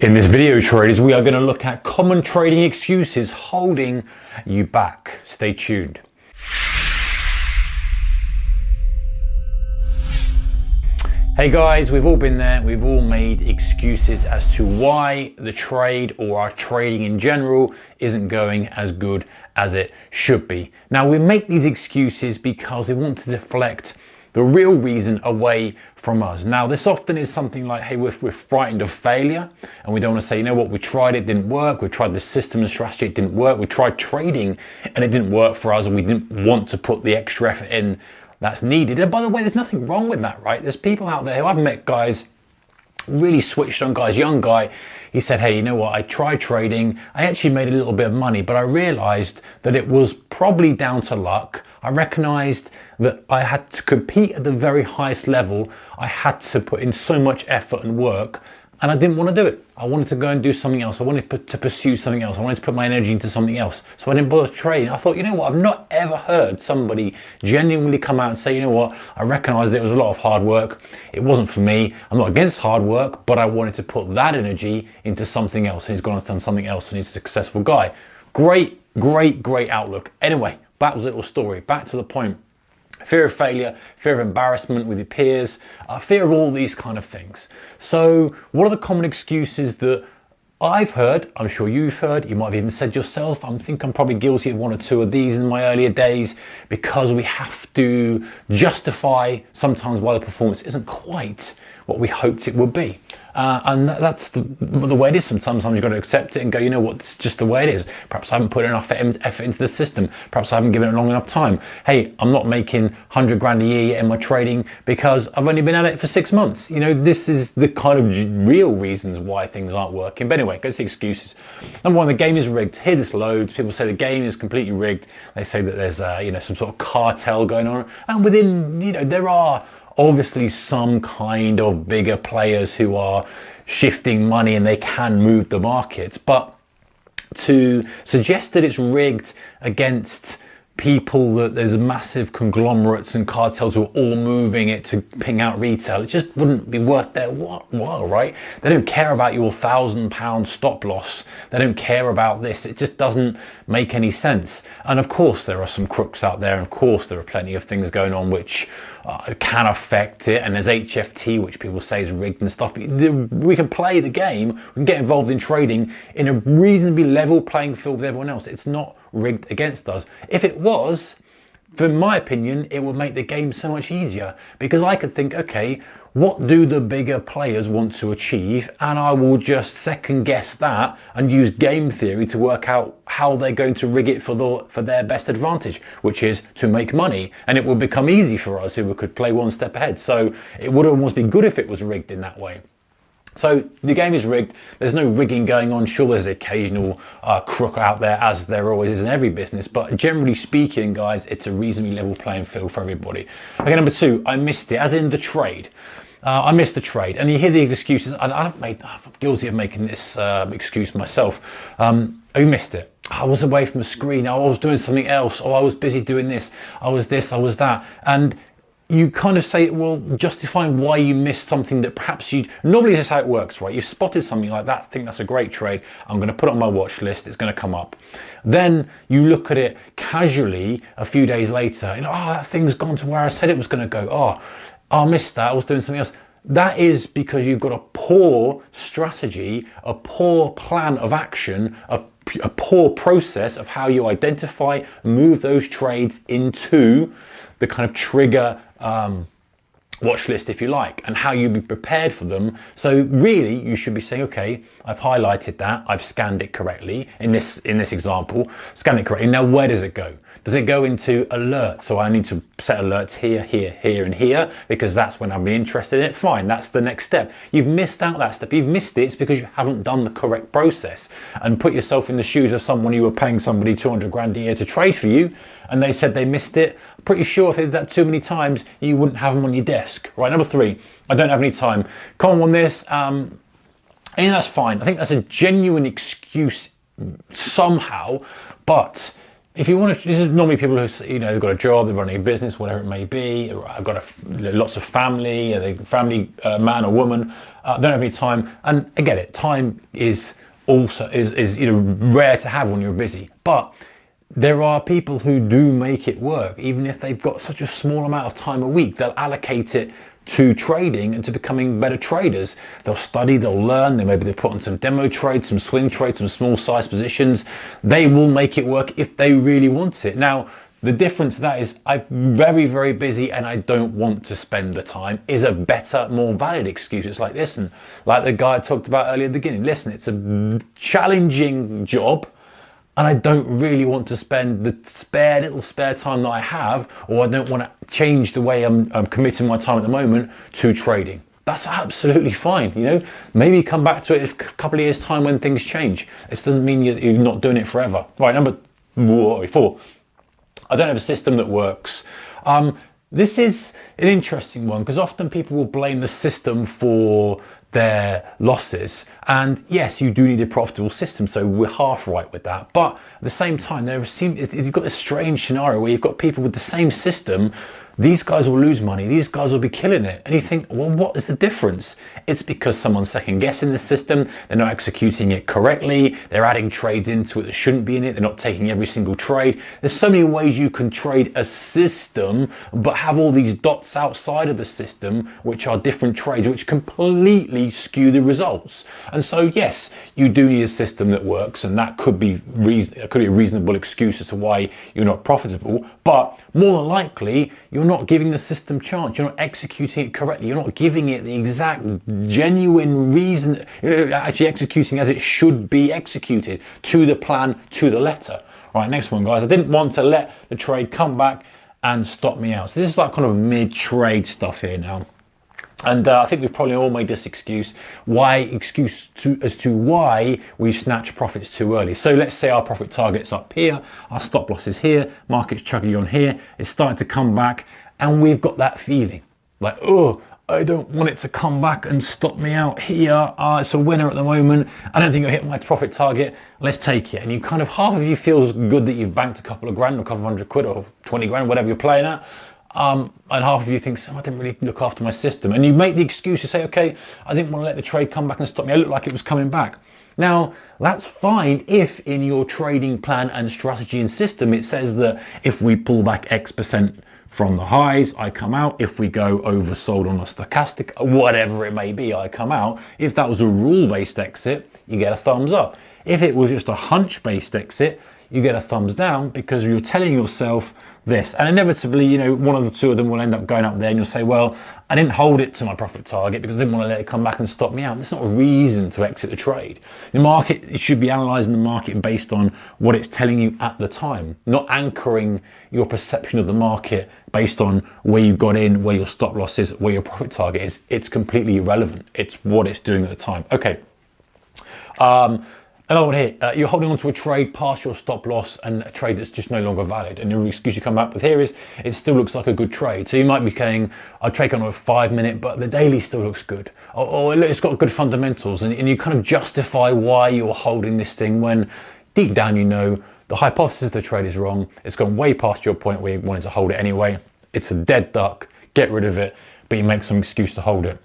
In this video, traders, we are going to look at common trading excuses holding you back. Stay tuned. Hey guys, we've all been there. We've all made excuses as to why the trade or our trading in general isn't going as good as it should be. Now, we make these excuses because we want to deflect the real reason away from us. Now, this often is something like, hey, we're frightened of failure and we don't want to say, you know what, we tried, it didn't work. We tried the system and strategy, it didn't work. We tried trading and it didn't work for us and we didn't want to put the extra effort in that's needed. And by the way, there's nothing wrong with that, right? There's people out there who I've met, guys, really switched on guys, young guy. He said, hey, you know what, I tried trading. I actually made a little bit of money, but I realized that it was probably down to luck. I recognized that I had to compete at the very highest level. I had to put in so much effort and work, and I didn't want to do it. I wanted to go and do something else. I wanted to pursue something else. I wanted to put my energy into something else. So I didn't bother trading. I thought, you know what, I've not ever heard somebody genuinely come out and say, you know what, I recognized it was a lot of hard work. It wasn't for me. I'm not against hard work, but I wanted to put that energy into something else. And he's gone and done something else and he's a successful guy. Great outlook. Anyway, that was a little story. Back to the point. Fear of failure, fear of embarrassment with your peers, fear of all these kind of things. So what are the common excuses that I've heard? I'm sure you've heard, you might have even said yourself. I think I'm probably guilty of one or two of these in my earlier days, because we have to justify sometimes why the performance isn't quite what we hoped it would be. And that's the way it is. Sometimes you've got to accept it and go, you know what, it's just the way it is. Perhaps I haven't put enough effort into the system. Perhaps I haven't given it long enough time. Hey, I'm not making 100 grand a year yet in my trading because I've only been at it for 6 months. You know, this is the kind of real reasons why things aren't working. But anyway, go to the excuses. Number one, the game is rigged. Hear this loads. People say the game is completely rigged. They say that there's, some sort of cartel going on. And within, there are obviously some kind of bigger players who are shifting money and they can move the market, but to suggest that it's rigged against people, that there's massive conglomerates and cartels who are all moving it to ping out retail, it just wouldn't be worth their while, right? They don't care about your £1,000 stop loss. They don't care about this. It just doesn't make any sense. And of course there are some crooks out there, and of course there are plenty of things going on which can affect it, and there's HFT, which people say is rigged and stuff. But we can play the game, we can get involved in trading in a reasonably level playing field with everyone else. It's not rigged against us. If it was, in my opinion, it would make the game so much easier, because I could think, okay, what do the bigger players want to achieve? And I will just second guess that and use game theory to work out how they're going to rig it for their best advantage, which is to make money. And it will become easy for us who could play one step ahead. So it would almost be good if it was rigged in that way. So the game is rigged. There's no rigging going on. Sure, there's occasional crook out there, as there always is in every business. But generally speaking, guys, it's a reasonably level playing field for everybody. Okay, number two, I missed it, as in the trade. I missed the trade. And you hear the excuses. I'm guilty of making this excuse myself. You missed it. I was away from the screen. I was doing something else. Oh, I was busy doing this. I was this, I was that. And you kind of say, well, justifying why you missed something that perhaps normally this is how it works, right? You've spotted something like that, think that's a great trade. I'm going to put it on my watch list. It's going to come up. Then you look at it casually a few days later, oh, that thing's gone to where I said it was going to go. Oh, I missed that. I was doing something else. That is because you've got a poor strategy, a poor plan of action, a poor process of how you identify, move those trades into the kind of trigger watch list, if you like, and how you be prepared for them. So really you should be saying, okay, I've highlighted that, I've scanned it correctly in this example, scanned it correctly. Now where does it go? Does it go into alerts? So I need to set alerts here, here, here, and here, because that's when I'll be interested in it. Fine, that's the next step. You've missed out that step. You've missed it. It's because you haven't done the correct process. And put yourself in the shoes of someone, you were paying somebody 200 grand a year to trade for you, and they said they missed it. Pretty sure if they did that too many times, you wouldn't have them on your desk. Right, number three, I don't have any time. Comment on this, and that's fine. I think that's a genuine excuse somehow, but if you want to, this is normally people who, you know, they've got a job, they're running a business, whatever it may be. I've got lots of family, family man or woman, don't have any time. And I get it, time is also, you know, rare to have when you're busy. But there are people who do make it work, even if they've got such a small amount of time a week. They'll allocate it to trading and to becoming better traders. They'll study, they'll learn, maybe they put on some demo trades, some swing trades, some small size positions. They will make it work if they really want it. Now, the difference to that is I'm very, very busy and I don't want to spend the time is a better, more valid excuse. It's like, listen, like the guy I talked about earlier at the beginning, listen, it's a challenging job, and I don't really want to spend the little spare time that I have, or I don't want to change the way I'm committing my time at the moment to trading. That's absolutely fine, you know. Maybe come back to it in a couple of years' time when things change. It doesn't mean you're not doing it forever. Right, number 4. I don't have a system that works. This is an interesting one because often people will blame the system for their losses. And yes, you do need a profitable system, so we're half right with that. But at the same time, you've got this strange scenario where you've got people with the same system. These guys will lose money, these guys will be killing it. And you think, well, what is the difference? It's because someone's second guessing the system, they're not executing it correctly, they're adding trades into it that shouldn't be in it, they're not taking every single trade. There's so many ways you can trade a system, but have all these dots outside of the system, which are different trades, which completely skew the results. And so yes, you do need a system that works, and that could be a reasonable excuse as to why you're not profitable, but more than likely, you're not giving the system chance. You're not executing it correctly. You're not giving it the exact genuine reason, actually executing as it should be executed, to the plan, to the letter. All right, next one, guys. I didn't want to let the trade come back and stop me out. So this is like kind of mid-trade stuff here now. And I think we've probably all made this excuse as to why we snatch profits too early. So let's say our profit target's up here, our stop loss is here, market's chugging on here, it's starting to come back, and we've got that feeling like, oh, I don't want it to come back and stop me out here. It's a winner at the moment. I don't think I'll hit my profit target. Let's take it. And you kind of, half of you feels good that you've banked a couple of grand, or a couple of £100 or 20 grand, whatever you're playing at. And half of you thinks, oh, I didn't really look after my system. And you make the excuse to say, okay, I didn't want to let the trade come back and stop me. I looked like it was coming back. Now, that's fine if in your trading plan and strategy and system, it says that if we pull back X% from the highs, I come out. If we go oversold on a stochastic, whatever it may be, I come out. If that was a rule-based exit, you get a thumbs up. If it was just a hunch-based exit, you get a thumbs down because you're telling yourself this. And inevitably, you know, one of the two of them will end up going up there and you'll say, well, I didn't hold it to my profit target because I didn't want to let it come back and stop me out. That's not a reason to exit the trade. The market, you should be analysing the market based on what it's telling you at the time, not anchoring your perception of the market based on where you got in, where your stop loss is, where your profit target is. It's completely irrelevant. It's what it's doing at the time. Okay. Another one here, you're holding on to a trade past your stop loss and a trade that's just no longer valid. And the excuse you come up with here is it still looks like a good trade. So you might be saying, I'll trade on a 5 minute, but the daily still looks good. Or it's got good fundamentals. And you kind of justify why you're holding this thing when deep down you know the hypothesis of the trade is wrong. It's gone way past your point where you wanted to hold it anyway. It's a dead duck, get rid of it, but you make some excuse to hold it.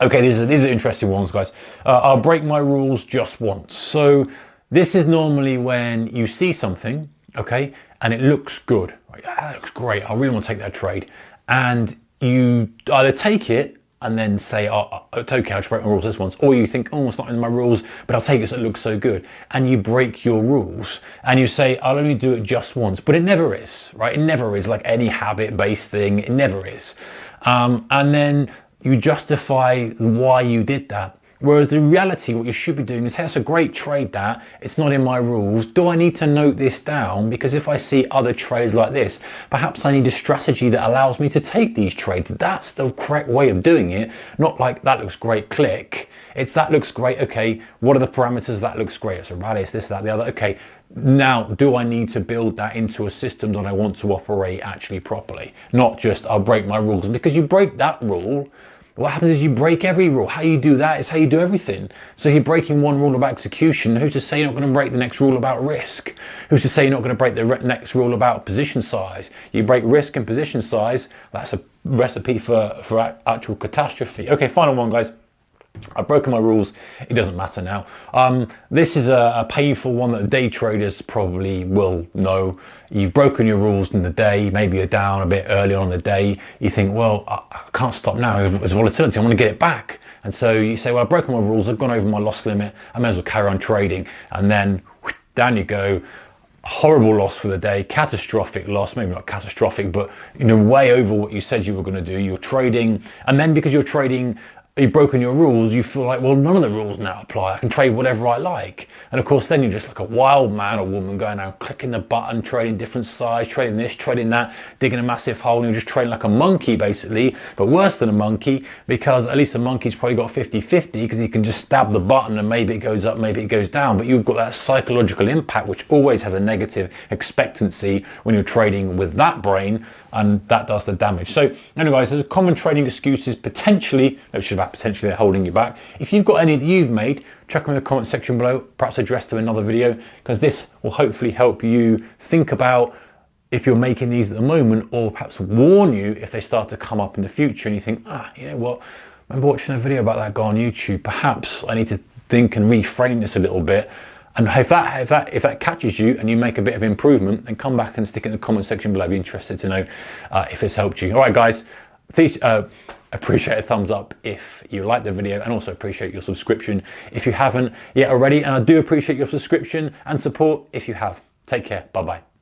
Okay, these are interesting ones, guys. I'll break my rules just once. So this is normally when you see something, okay, and it looks good. Right? That looks great. I really want to take that trade. And you either take it and then say, oh, it's okay, I'll just break my rules this once. Or you think, oh, it's not in my rules, but I'll take it so it looks so good. And you break your rules and you say, I'll only do it just once. But it never is, right? It never is, like any habit-based thing. It never is. And then you justify why you did that. Whereas the reality, what you should be doing is, hey, that's a great trade that, it's not in my rules. Do I need to note this down? Because if I see other trades like this, perhaps I need a strategy that allows me to take these trades. That's the correct way of doing it. Not like, that looks great, click. It's that looks great, okay, what are the parameters? That looks great, it's a rally, it's this, that, the other. Okay, now do I need to build that into a system that I want to operate actually properly? Not just, I'll break my rules. Because you break that rule, What happens is you break every rule. How you do that is how you do everything. So if you're breaking one rule about execution, who's to say you're not going to break the next rule about risk? Who's to say you're not going to break the next rule about position size? You break risk and position size, that's a recipe for actual catastrophe. Okay, final one, guys. I've broken my rules, it doesn't matter now. This is a painful one that day traders probably will know. You've broken your rules in the day, maybe you're down a bit early on in the day. You think, well, I can't stop now, there's volatility, I want to get it back. And so you say, well, I've broken my rules, I've gone over my loss limit, I may as well carry on trading. And then down you go. Horrible loss for the day, catastrophic loss, maybe not catastrophic, but way over what you said you were going to do. You're trading, and then because you're trading, you've broken your rules, you feel like, well, none of the rules now apply. I can trade whatever I like. And of course, then you're just like a wild man or woman going out, clicking the button, trading different size, trading this, trading that, digging a massive hole, and you're just trading like a monkey, basically, but worse than a monkey, because at least a monkey's probably got 50-50, because you can just stab the button and maybe it goes up, maybe it goes down, but you've got that psychological impact, which always has a negative expectancy when you're trading with that brain, and that does the damage. So anyway, guys, there's common trading excuses potentially they're holding you back. If you've got any that you've made, chuck them in the comment section below, perhaps address them in another video, because this will hopefully help you think about if you're making these at the moment, or perhaps warn you if they start to come up in the future and you think, you know what, I remember watching a video about that guy on YouTube, perhaps I need to think and reframe this a little bit. And if that catches you and you make a bit of improvement, then come back and stick it in the comment section below. I'd be interested to know if it's helped you. All right, guys, please appreciate a thumbs up if you like the video, and also appreciate your subscription if you haven't yet already. And I do appreciate your subscription and support if you have. Take care. Bye-bye.